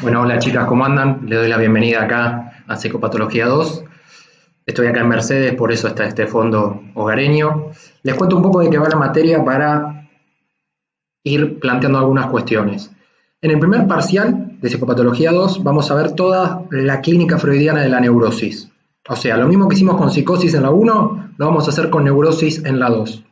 Bueno, hola chicas, ¿cómo andan? Les doy la bienvenida acá a Psicopatología 2. Estoy acá en Mercedes, por eso está este fondo hogareño. Les cuento un poco de qué va la materia para ir planteando algunas cuestiones. En el primer parcial de Psicopatología 2 vamos a ver toda la clínica freudiana de la neurosis. O sea, lo mismo que hicimos con psicosis en la 1, lo vamos a hacer con neurosis en la 2.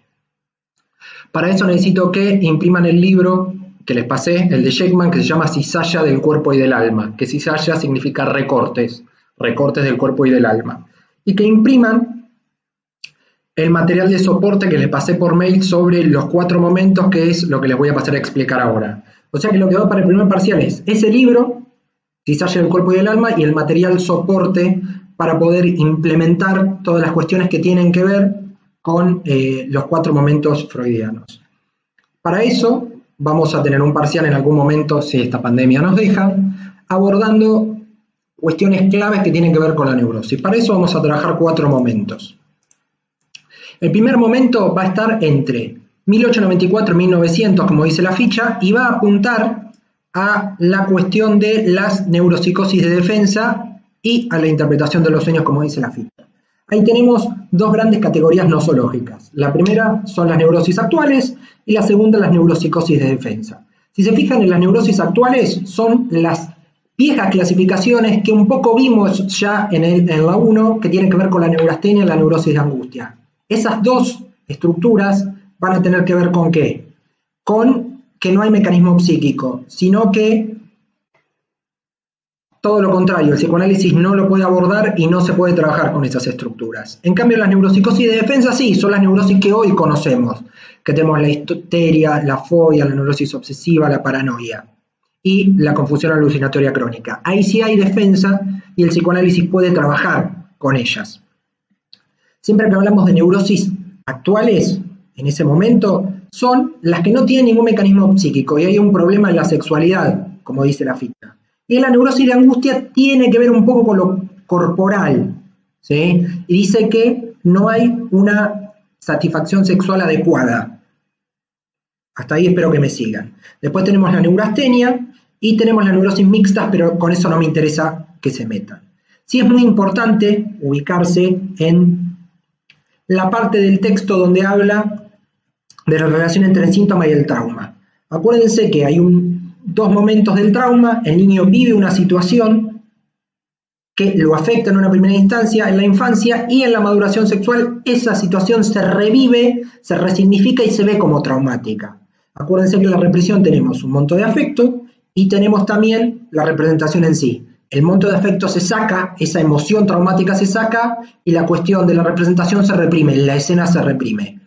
Para eso necesito que impriman el libro que les pasé, el de Sheckman, que se llama Cizalla del cuerpo y del alma, que cizalla significa recortes, recortes del cuerpo y del alma. Y que impriman el material de soporte que les pasé por mail sobre los 4 momentos, que es lo que les voy a pasar a explicar ahora. O sea que lo que va para el primer parcial es ese libro, Cizalla del cuerpo y del alma, y el material soporte para poder implementar todas las cuestiones que tienen que ver con los 4 momentos freudianos. Para eso vamos a tener un parcial en algún momento, si esta pandemia nos deja, abordando cuestiones claves que tienen que ver con la neurosis. Para eso vamos a trabajar 4 momentos. El primer momento va a estar entre 1894 y 1900, como dice la ficha, y va a apuntar a la cuestión de las neuropsicosis de defensa y a la interpretación de los sueños, como dice la ficha. Ahí tenemos 2 grandes categorías nosológicas. La primera son las neurosis actuales y la segunda las neuropsicosis de defensa. Si se fijan en las neurosis actuales, son las viejas clasificaciones que un poco vimos ya en la 1, que tienen que ver con la neurastenia y la neurosis de angustia. Esas 2 estructuras van a tener que ver con ¿qué? Con que no hay mecanismo psíquico, sino que todo lo contrario, el psicoanálisis no lo puede abordar y no se puede trabajar con esas estructuras. En cambio, las neuropsicosis de defensa sí, son las neurosis que hoy conocemos, que tenemos la histeria, la fobia, la neurosis obsesiva, la paranoia y la confusión alucinatoria crónica. Ahí sí hay defensa y el psicoanálisis puede trabajar con ellas. Siempre que hablamos de neurosis actuales, en ese momento, son las que no tienen ningún mecanismo psíquico y hay un problema en la sexualidad, como dice la ficha. Y la neurosis de angustia tiene que ver un poco con lo corporal, ¿sí? Y dice que no hay una satisfacción sexual adecuada. Hasta ahí espero que me sigan. Después tenemos la neurastenia y tenemos la neurosis mixtas, pero con eso no me interesa que se metan. Sí es muy importante ubicarse en la parte del texto donde habla de la relación entre el síntoma y el trauma. Acuérdense que hay 2 momentos del trauma, el niño vive una situación que lo afecta en una primera instancia en la infancia y en la maduración sexual esa situación se revive, se resignifica y se ve como traumática. Acuérdense que en la represión tenemos un monto de afecto y tenemos también la representación en sí. El monto de afecto se saca, esa emoción traumática se saca y la cuestión de la representación se reprime, la escena se reprime.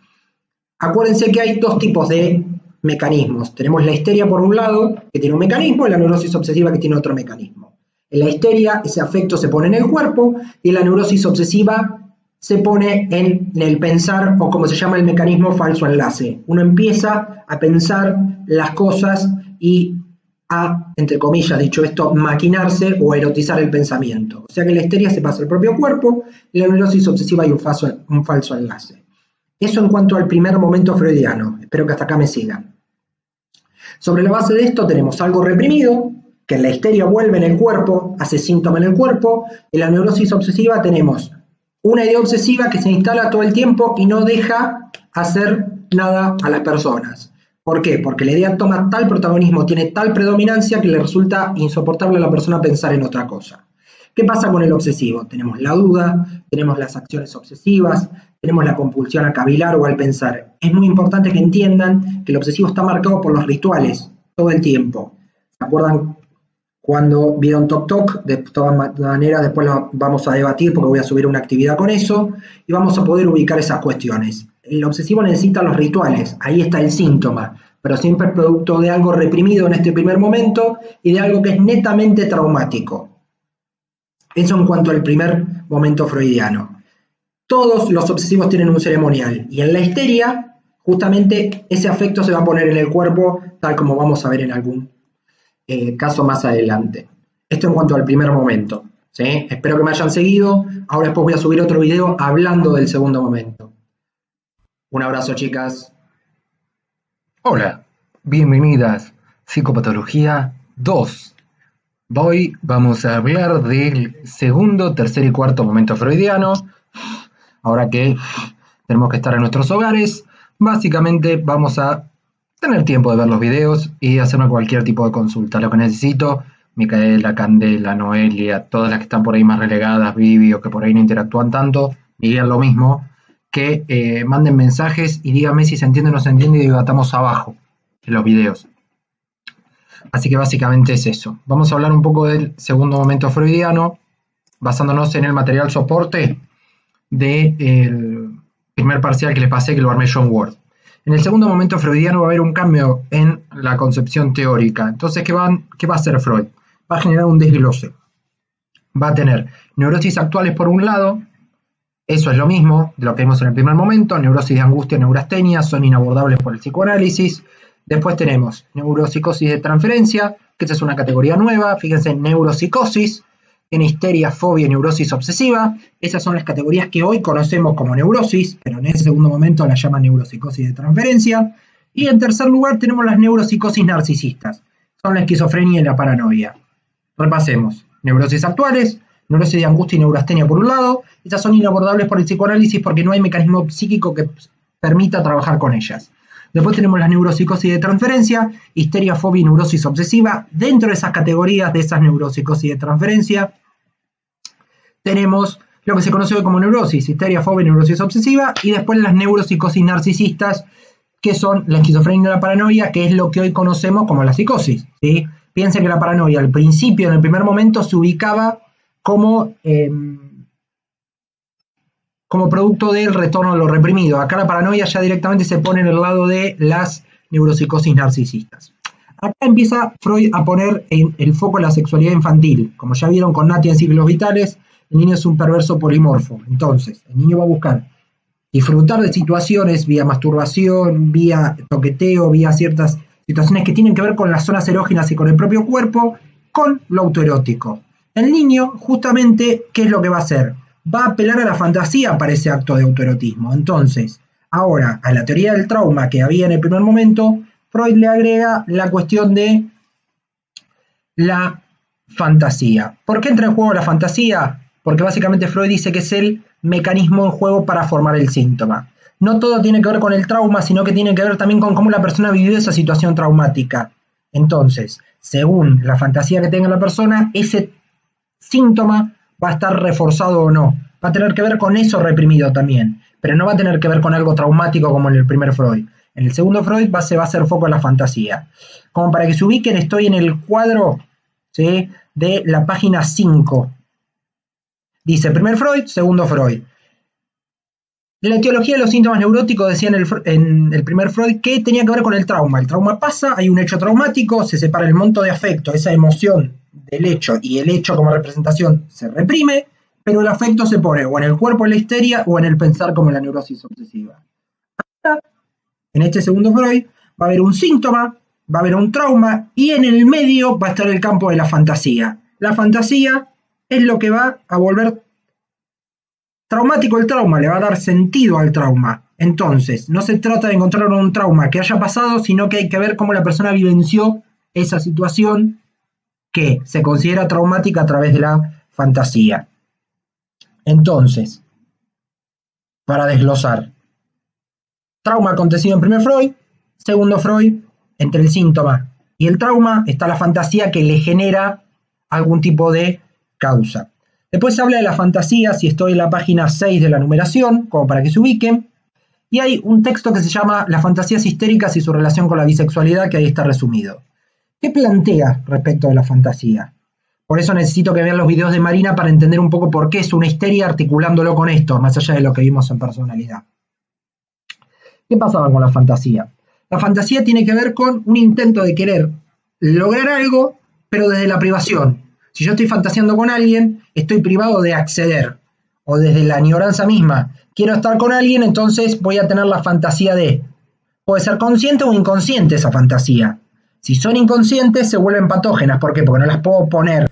Acuérdense que hay 2 tipos de mecanismos. Tenemos la histeria por un lado, que tiene un mecanismo, y la neurosis obsesiva que tiene otro mecanismo. En la histeria, ese afecto se pone en el cuerpo, y en la neurosis obsesiva se pone en el pensar, o como se llama el mecanismo falso enlace. Uno empieza a pensar las cosas y a, entre comillas, dicho esto, maquinarse o erotizar el pensamiento. O sea que en la histeria se pasa al propio cuerpo, y en la neurosis obsesiva hay un falso enlace. Eso en cuanto al primer momento freudiano. Espero que hasta acá me sigan. Sobre la base de esto tenemos algo reprimido, que en la histeria vuelve en el cuerpo, hace síntoma en el cuerpo. En la neurosis obsesiva tenemos una idea obsesiva que se instala todo el tiempo y no deja hacer nada a las personas. ¿Por qué? Porque la idea toma tal protagonismo, tiene tal predominancia que le resulta insoportable a la persona pensar en otra cosa. ¿Qué pasa con el obsesivo? Tenemos la duda, tenemos las acciones obsesivas, tenemos la compulsión a cavilar o al pensar. Es muy importante que entiendan que el obsesivo está marcado por los rituales todo el tiempo. ¿Se acuerdan cuando vieron Tok Tok? De todas maneras, después lo vamos a debatir porque voy a subir una actividad con eso y vamos a poder ubicar esas cuestiones. El obsesivo necesita los rituales, ahí está el síntoma, pero siempre es producto de algo reprimido en este primer momento y de algo que es netamente traumático. Eso en cuanto al primer momento freudiano. Todos los obsesivos tienen un ceremonial y en la histeria justamente ese afecto se va a poner en el cuerpo, tal como vamos a ver en algún caso más adelante. Esto en cuanto al primer momento, ¿sí? Espero que me hayan seguido. Ahora después voy a subir otro video hablando del segundo momento. Un abrazo, chicas. Hola, bienvenidas. Psicopatología 2. Hoy vamos a hablar del segundo, tercer y cuarto momento freudiano. Ahora que tenemos que estar en nuestros hogares, básicamente vamos a tener tiempo de ver los videos y hacerme cualquier tipo de consulta. Lo que necesito, Micaela, Candela, Noelia, todas las que están por ahí más relegadas, Vivi, o que por ahí no interactúan tanto, digan lo mismo, que manden mensajes y díganme si se entiende o no se entiende y debatamos abajo en los videos. Así que básicamente es eso. Vamos a hablar un poco del segundo momento freudiano, basándonos en el material soporte del primer parcial que les pasé, que lo armé John Ward. En el segundo momento freudiano va a haber un cambio en la concepción teórica. Entonces, ¿qué va a hacer Freud? Va a generar un desglose. Va a tener neurosis actuales por un lado, eso es lo mismo de lo que vimos en el primer momento, neurosis de angustia, neurastenia, son inabordables por el psicoanálisis. Después tenemos neuropsicosis de transferencia, que esta es una categoría nueva, fíjense, neuropsicosis, en histeria, fobia y neurosis obsesiva. Esas son las categorías que hoy conocemos como neurosis, pero en ese segundo momento las llaman neuropsicosis de transferencia. Y en tercer lugar tenemos las neuropsicosis narcisistas, son la esquizofrenia y la paranoia. Repasemos, neurosis actuales, neurosis de angustia y neurastenia por un lado, esas son inabordables por el psicoanálisis porque no hay mecanismo psíquico que permita trabajar con ellas. Después tenemos las neuropsicosis de transferencia, histeria, fobia y neurosis obsesiva. Dentro de esas categorías de esas neuropsicosis de transferencia, tenemos lo que se conoce hoy como neurosis, histeria, fobia y neurosis obsesiva, y después las neuropsicosis narcisistas, que son la esquizofrenia y la paranoia, que es lo que hoy conocemos como la psicosis, ¿sí? Piensen que la paranoia al principio, en el primer momento, se ubicaba como producto del retorno a lo reprimido. Acá la paranoia ya directamente se pone en el lado de las neuropsicosis narcisistas. Acá empieza Freud a poner el foco en la sexualidad infantil. Como ya vieron con Natia en Ciclos Vitales, el niño es un perverso polimorfo. Entonces, el niño va a buscar disfrutar de situaciones vía masturbación, vía toqueteo, vía ciertas situaciones que tienen que ver con las zonas erógenas y con el propio cuerpo, con lo autoerótico. El niño, justamente, ¿qué es lo que va a hacer? Va a apelar a la fantasía para ese acto de autoerotismo. Entonces, ahora, a la teoría del trauma que había en el primer momento, Freud le agrega la cuestión de la fantasía. ¿Por qué entra en juego la fantasía? Porque básicamente Freud dice que es el mecanismo en juego para formar el síntoma. No todo tiene que ver con el trauma, sino que tiene que ver también con cómo la persona vivió esa situación traumática. Entonces, según la fantasía que tenga la persona, ese síntoma va a estar reforzado o no. Va a tener que ver con eso reprimido también, pero no va a tener que ver con algo traumático como en el primer Freud. En el segundo Freud se va a hacer foco en la fantasía. Como para que se ubiquen, estoy en el cuadro, ¿sí?, de la página 5. Dice, primer Freud, segundo Freud. La etiología de los síntomas neuróticos decía en el primer Freud que tenía que ver con el trauma. El trauma pasa, hay un hecho traumático, se separa el monto de afecto, esa emoción del hecho, y el hecho como representación se reprime, pero el afecto se pone o en el cuerpo en la histeria o en el pensar como en la neurosis obsesiva. Acá, en este segundo Freud, va a haber un síntoma, va a haber un trauma, y en el medio va a estar el campo de la fantasía. La fantasía es lo que va a volver traumático el trauma, le va a dar sentido al trauma. Entonces, no se trata de encontrar un trauma que haya pasado, sino que hay que ver cómo la persona vivenció esa situación que se considera traumática a través de la fantasía. Entonces, para desglosar, trauma acontecido en primer Freud, segundo Freud, entre el síntoma y el trauma está la fantasía que le genera algún tipo de causa. Después se habla de la fantasía, si estoy en la página 6 de la numeración, como para que se ubiquen, y hay un texto que se llama Las fantasías histéricas y su relación con la bisexualidad, que ahí está resumido. ¿Qué plantea respecto de la fantasía? Por eso necesito que vean los videos de Marina para entender un poco por qué es una histeria, articulándolo con esto, más allá de lo que vimos en personalidad. ¿Qué pasaba con la fantasía? La fantasía tiene que ver con un intento de querer lograr algo, pero desde la privación. Si yo estoy fantaseando con alguien, estoy privado de acceder, o desde la añoranza misma. Quiero estar con alguien, entonces voy a tener la fantasía de. Puede ser consciente o inconsciente esa fantasía. Si son inconscientes, se vuelven patógenas. ¿Por qué? Porque no las puedo poner,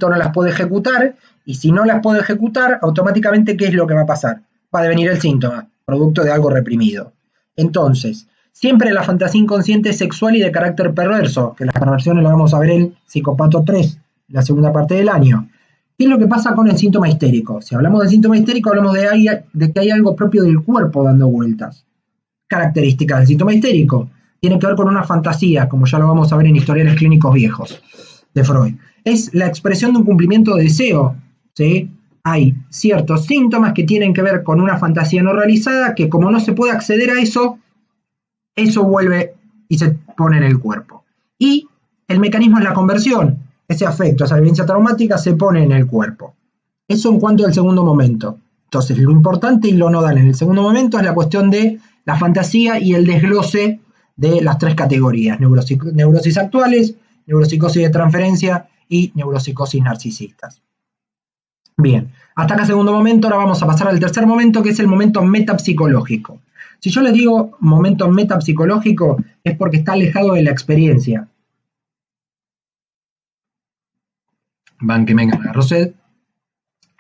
no las puedo ejecutar, y si no las puedo ejecutar, automáticamente, ¿qué es lo que va a pasar? Va a devenir el síntoma, producto de algo reprimido. Entonces, siempre la fantasía inconsciente es sexual y de carácter perverso, que las perversiones las vamos a ver en Psicópato 3, la segunda parte del año. ¿Qué es lo que pasa con el síntoma histérico? Si hablamos del síntoma histérico, hablamos de que hay algo propio del cuerpo dando vueltas. Características del síntoma histérico. Tiene que ver con una fantasía, como ya lo vamos a ver en historiales clínicos viejos de Freud. Es la expresión de un cumplimiento de deseo, ¿sí? Hay ciertos síntomas que tienen que ver con una fantasía no realizada, que como no se puede acceder a eso, eso vuelve y se pone en el cuerpo. Y el mecanismo es la conversión. Ese afecto, esa vivencia traumática se pone en el cuerpo. Eso en cuanto al segundo momento. Entonces, lo importante y lo nodal en el segundo momento es la cuestión de la fantasía y el desglose de las tres categorías: neurosis actuales, neuropsicosis de transferencia y neuropsicosis narcisistas. Bien, hasta acá segundo momento. Ahora vamos a pasar al tercer momento, que es el momento metapsicológico. Si yo les digo momento metapsicológico, es porque está alejado de la experiencia. Van que me agarró sed.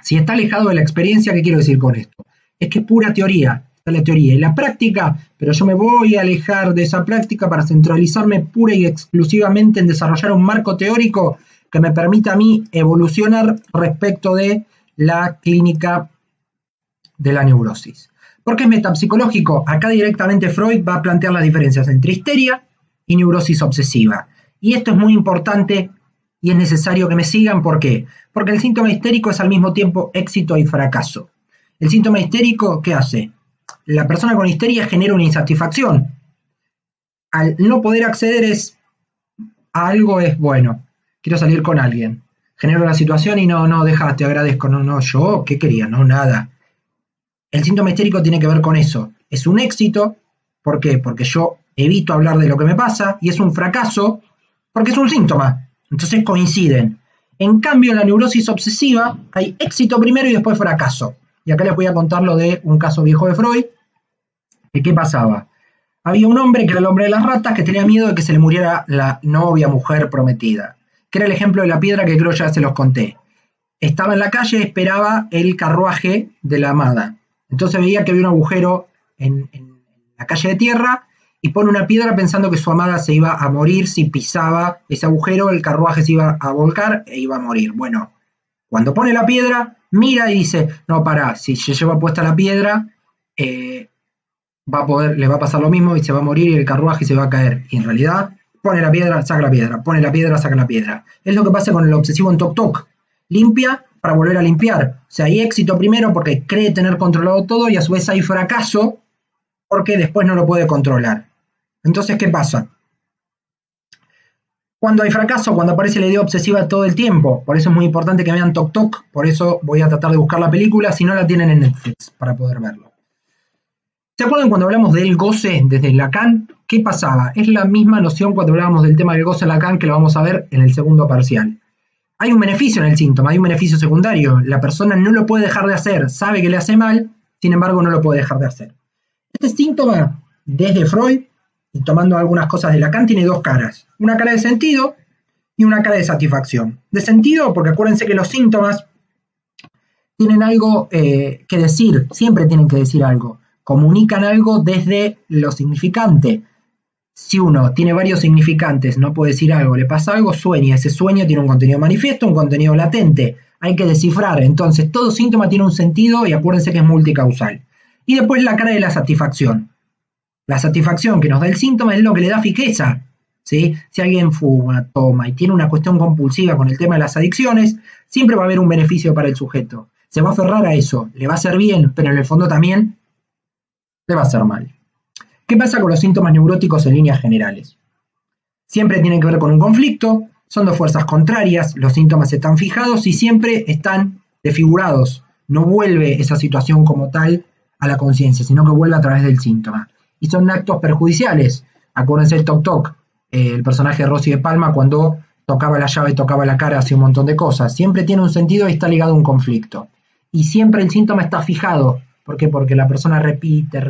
Si está alejado de la experiencia, ¿qué quiero decir con esto? Es que es pura teoría, está la teoría y la práctica, pero yo me voy a alejar de esa práctica para centralizarme pura y exclusivamente en desarrollar un marco teórico que me permita a mí evolucionar respecto de la clínica de la neurosis. ¿Por qué es metapsicológico? Acá directamente Freud va a plantear las diferencias entre histeria y neurosis obsesiva. Y esto es muy importante y es necesario que me sigan. ¿Por qué? Porque el síntoma histérico es al mismo tiempo éxito y fracaso. El síntoma histérico, ¿qué hace? La persona con histeria genera una insatisfacción. Al no poder acceder a algo es, bueno, quiero salir con alguien. Genero la situación y no, deja, te agradezco. No, yo, ¿qué quería? No, nada. El síntoma histérico tiene que ver con eso. Es un éxito, ¿por qué? Porque yo evito hablar de lo que me pasa, y es un fracaso porque es un síntoma. Entonces coinciden. En cambio, en la neurosis obsesiva hay éxito primero y después fracaso. Y acá les voy a contar lo de un caso viejo de Freud. ¿Qué pasaba? Había un hombre que era el hombre de las ratas, que tenía miedo de que se le muriera la novia, mujer prometida, que era el ejemplo de la piedra que creo ya se los conté. Estaba en la calle, esperaba el carruaje de la amada. Entonces veía que había un agujero en la calle de tierra y pone una piedra pensando que su amada se iba a morir. Si pisaba ese agujero, el carruaje se iba a volcar e iba a morir. Bueno, cuando pone la piedra, mira y dice, no, pará, si se lleva puesta la piedra, le va a pasar lo mismo y se va a morir y el carruaje se va a caer. Y en realidad, pone la piedra, saca la piedra, pone la piedra, saca la piedra. Es lo que pasa con el obsesivo en Tok Tok. Limpia para volver a limpiar. O sea, hay éxito primero porque cree tener controlado todo, y a su vez hay fracaso porque después no lo puede controlar. Entonces, ¿qué pasa? Cuando hay fracaso, cuando aparece la idea obsesiva todo el tiempo. Por eso es muy importante que vean Tok Tok. Por eso voy a tratar de buscar la película, si no la tienen en Netflix, para poder verlo. ¿Se acuerdan cuando hablamos del goce desde Lacan? ¿Qué pasaba? Es la misma noción cuando hablábamos del tema del goce en Lacan, que lo vamos a ver en el segundo parcial. Hay un beneficio en el síntoma, hay un beneficio secundario. La persona no lo puede dejar de hacer, sabe que le hace mal, sin embargo no lo puede dejar de hacer. Este síntoma, desde Freud, y tomando algunas cosas de Lacan, tiene dos caras. Una cara de sentido y una cara de satisfacción. De sentido, porque acuérdense que los síntomas tienen algo que decir, siempre tienen que decir algo. Comunican algo desde lo significante. Si uno tiene varios significantes, no puede decir algo, le pasa algo, sueña. Ese sueño tiene un contenido manifiesto, un contenido latente. Hay que descifrar. Entonces, todo síntoma tiene un sentido y acuérdense que es multicausal. Y después la cara de la satisfacción. La satisfacción que nos da el síntoma es lo que le da fijeza, ¿sí? Si alguien fuma, toma y tiene una cuestión compulsiva con el tema de las adicciones, siempre va a haber un beneficio para el sujeto. Se va a aferrar a eso, le va a hacer bien, pero en el fondo también le va a hacer mal. ¿Qué pasa con los síntomas neuróticos en líneas generales? Siempre tienen que ver con un conflicto, son dos fuerzas contrarias, los síntomas están fijados y siempre están desfigurados. No vuelve esa situación como tal a la conciencia, sino que vuelve a través del síntoma. Y son actos perjudiciales. Acuérdense el Tok Tok, el personaje de Rosy de Palma, cuando tocaba la llave, tocaba la cara, hacía un montón de cosas. Siempre tiene un sentido y está ligado a un conflicto. Y siempre el síntoma está fijado. ¿Por qué? Porque la persona repite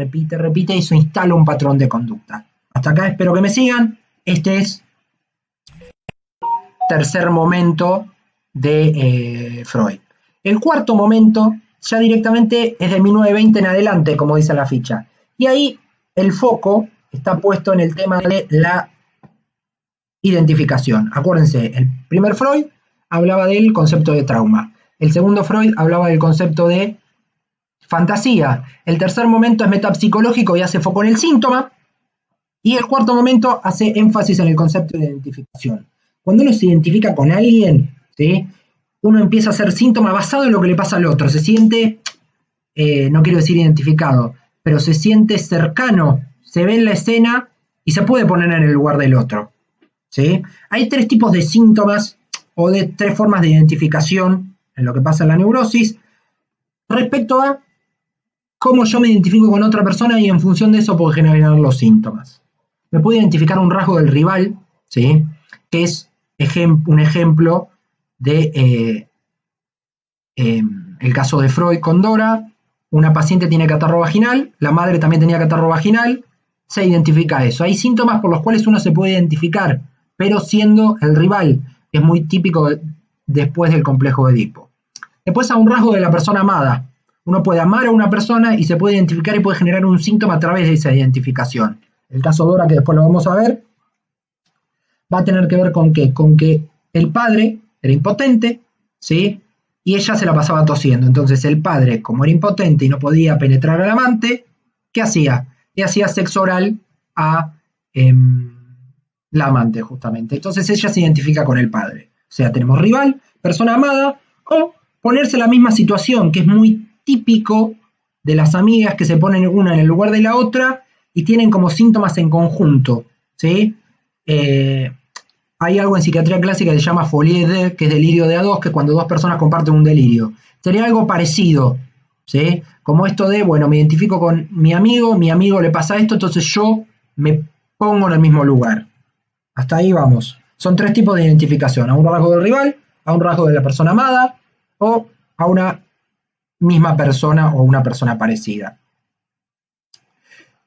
y eso instala un patrón de conducta. Hasta acá espero que me sigan. Este es el tercer momento de Freud. El cuarto momento ya directamente es de 1920 en adelante, como dice la ficha. Y ahí el foco está puesto en el tema de la identificación. Acuérdense, el primer Freud hablaba del concepto de trauma. El segundo Freud hablaba del concepto de fantasía. El tercer momento es metapsicológico y hace foco en el síntoma. Y el cuarto momento hace énfasis en el concepto de identificación. Cuando uno se identifica con alguien, ¿sí?, uno empieza a hacer síntomas basado en lo que le pasa al otro. Se siente, no quiero decir identificado, pero se siente cercano, se ve en la escena y se puede poner en el lugar del otro, ¿sí? Hay tres tipos de síntomas o de tres formas de identificación en lo que pasa en la neurosis respecto a cómo yo me identifico con otra persona y en función de eso puedo generar los síntomas. Me puedo identificar un rasgo del rival, ¿sí?, que es un ejemplo de el caso de Freud con Dora. Una paciente tiene catarro vaginal, la madre también tenía catarro vaginal, se identifica eso. Hay síntomas por los cuales uno se puede identificar, pero siendo el rival, que es muy típico después del complejo de Edipo. Después a un rasgo de la persona amada. Uno puede amar a una persona y se puede identificar y puede generar un síntoma a través de esa identificación. El caso Dora, que después lo vamos a ver, va a tener que ver con ¿qué? Con que el padre era impotente, ¿sí?, y ella se la pasaba tosiendo. Entonces el padre, como era impotente y no podía penetrar al amante, ¿qué hacía? Le hacía sexo oral a la amante, justamente. Entonces ella se identifica con el padre. O sea, tenemos rival, persona amada, o ponerse en la misma situación, que es muy típico de las amigas que se ponen una en el lugar de la otra y tienen como síntomas en conjunto, ¿sí? Hay algo en psiquiatría clásica que se llama folie de, que es delirio de a dos, que es cuando dos personas comparten un delirio. Sería algo parecido, ¿sí? Como esto de, bueno, me identifico con mi amigo le pasa esto, entonces yo me pongo en el mismo lugar. Hasta ahí vamos. Son tres tipos de identificación: a un rasgo del rival, a un rasgo de la persona amada o a una misma persona o una persona parecida.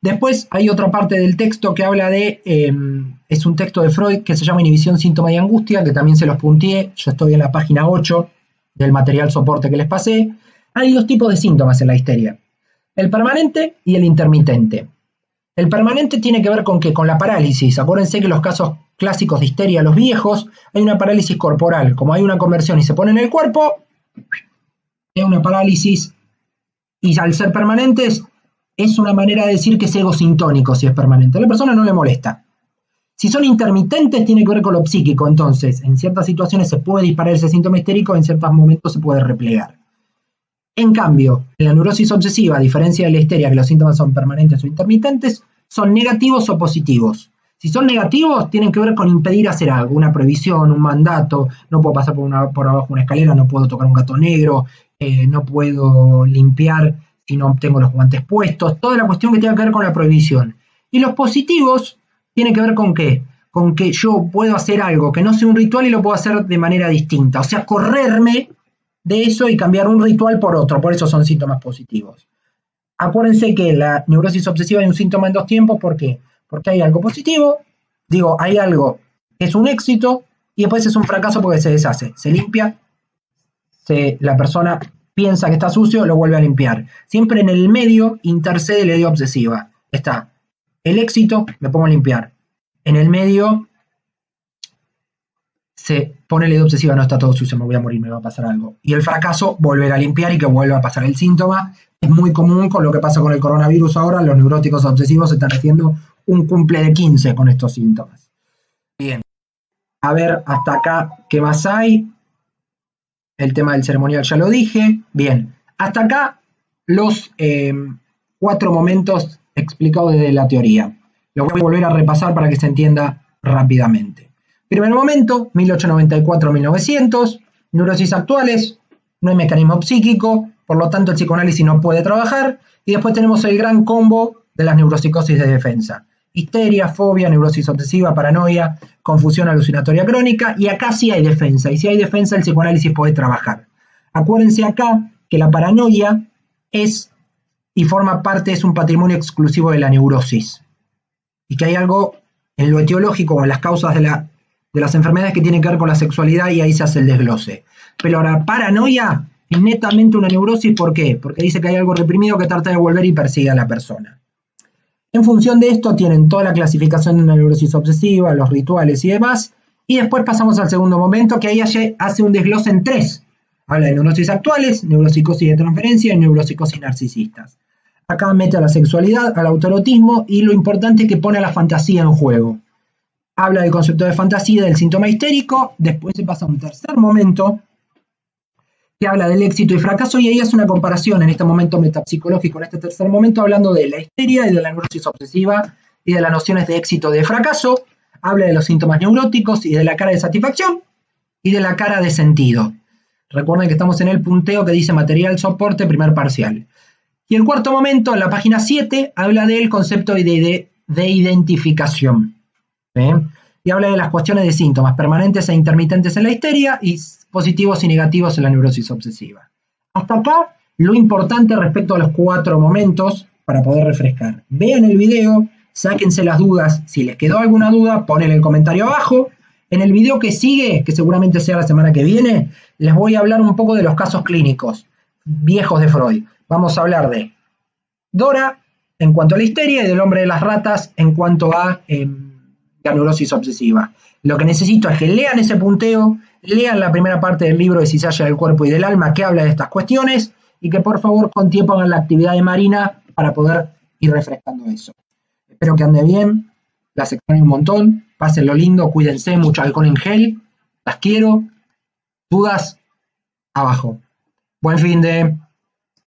Después hay otra parte del texto que habla de, es un texto de Freud que se llama Inhibición, Síntoma y Angustia, que también se los punteé. Yo estoy en la página 8 del material soporte que les pasé. Hay dos tipos de síntomas en la histeria: el permanente y el intermitente. El permanente tiene que ver con ¿qué? Con la parálisis. Acuérdense que los casos clásicos de histeria, los viejos, hay una parálisis corporal. Como hay una conversión y se pone en el cuerpo, hay una parálisis, y al ser permanentes es una manera de decir que es egosintónico si es permanente. A la persona no le molesta. Si son intermitentes, tiene que ver con lo psíquico. Entonces, en ciertas situaciones se puede disparar ese síntoma histérico, en ciertos momentos se puede replegar. En cambio, en la neurosis obsesiva, a diferencia de la histeria, que los síntomas son permanentes o intermitentes, son negativos o positivos. Si son negativos, tienen que ver con impedir hacer algo, una prohibición, un mandato. No puedo pasar por abajo una escalera, no puedo tocar un gato negro, no puedo limpiar si no tengo los guantes puestos. Toda la cuestión que tenga que ver con la prohibición. Y los positivos tienen que ver con ¿qué? Con que yo puedo hacer algo que no sea un ritual y lo puedo hacer de manera distinta. O sea, correrme de eso y cambiar un ritual por otro. Por eso son síntomas positivos. Acuérdense que en la neurosis obsesiva hay un síntoma en dos tiempos. ¿Por qué? Porque hay algo positivo, hay algo que es un éxito, y después es un fracaso porque se deshace, se limpia, la persona piensa que está sucio, lo vuelve a limpiar. Siempre en el medio intercede la idea obsesiva. Está el éxito, me pongo a limpiar. En el medio se pone la idea obsesiva, no está todo sucio, me voy a morir, me va a pasar algo. Y el fracaso, volver a limpiar y que vuelva a pasar el síntoma. Es muy común con lo que pasa con el coronavirus ahora. Los neuróticos obsesivos están haciendo un cumple de 15 con estos síntomas. Bien. A ver, hasta acá, ¿qué más hay? El tema del ceremonial ya lo dije. Bien. Hasta acá los 4 momentos explicados desde la teoría. Los voy a volver a repasar para que se entienda rápidamente. Primer momento, 1894-1900. Neurosis actuales. No hay mecanismo psíquico, por lo tanto el psicoanálisis no puede trabajar. Y después tenemos el gran combo de las neuropsicosis de defensa: histeria, fobia, neurosis obsesiva, paranoia, confusión alucinatoria crónica. Y acá sí hay defensa, y si hay defensa el psicoanálisis puede trabajar. Acuérdense acá que la paranoia es y forma parte, es un patrimonio exclusivo de la neurosis, y que hay algo en lo etiológico o en las causas de las enfermedades que tienen que ver con la sexualidad, y ahí se hace el desglose. Pero la paranoia es netamente una neurosis. ¿Por qué? Porque dice que hay algo reprimido que trata de volver y persigue a la persona. En función de esto tienen toda la clasificación de una neurosis obsesiva, los rituales y demás, Y después pasamos al segundo momento, que ahí hace un desglose en 3. Habla de neurosis actuales, neuropsicosis de transferencia y neuropsicosis narcisistas. Acá mete a la sexualidad, al autoerotismo y lo importante es que pone a la fantasía en juego. Habla del concepto de fantasía y del síntoma histérico. Después se pasa a un tercer momento que habla del éxito y fracaso, y ahí hace una comparación en este momento metapsicológico, en este tercer momento, hablando de la histeria y de la neurosis obsesiva y de las nociones de éxito y de fracaso. Habla de los síntomas neuróticos y de la cara de satisfacción y de la cara de sentido. Recuerden que estamos en el punteo que dice material soporte primer parcial. Y el cuarto momento, en la página 7, habla del concepto de identificación. Y habla de las cuestiones de síntomas permanentes e intermitentes en la histeria y positivos y negativos en la neurosis obsesiva. Hasta acá, lo importante respecto a los 4 momentos para poder refrescar. Vean el video, sáquense las dudas. Si les quedó alguna duda, ponen el comentario abajo. En el video que sigue, que seguramente sea la semana que viene, les voy a hablar un poco de los casos clínicos viejos de Freud. Vamos a hablar de Dora en cuanto a la histeria y del hombre de las ratas en cuanto a la neurosis obsesiva. Lo que necesito es que lean ese punteo, lean la primera parte del libro de Cizalla del cuerpo y del alma que habla de estas cuestiones y que por favor con tiempo hagan la actividad de Marina para poder ir refrescando eso. Espero que ande bien, las extraño un montón, pásenlo lindo, cuídense, mucho alcohol en gel, las quiero, dudas, abajo. Buen fin de...